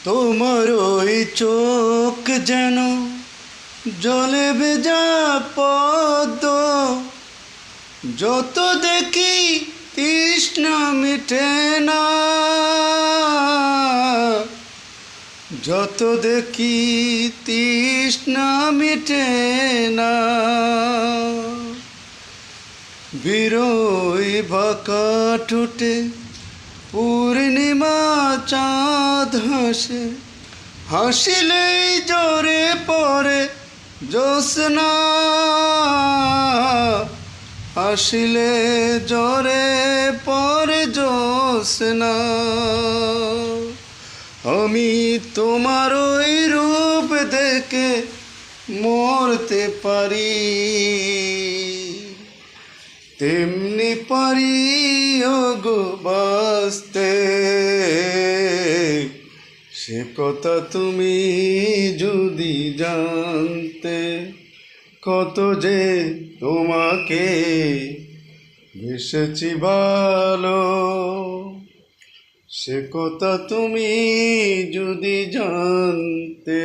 তোমার ওই চোখ যেন জলে ভেজা পদ্ম, যত দেখি তৃষ্ণা মিটে না, যত দেখি তৃষ্ণা মিটে না। বিরই বাঁকা ঠোঁটে পূর্ণিমা চাঁদ হাসে, হাসিলেই জ্বরে পড়ে জ্যোৎস্না, হাসিলে জ্বরে পড়ে জ্যোৎস্না। আমি তোমার ওই রূপ দেখে মরতে পারি, তেমনি পারি ওগো বাঁচতে। সে কথা তুমি যদি জানতে, কত যে তোমাকে বেসেছি ভালো। সে কথা তুমি যদি জানতে।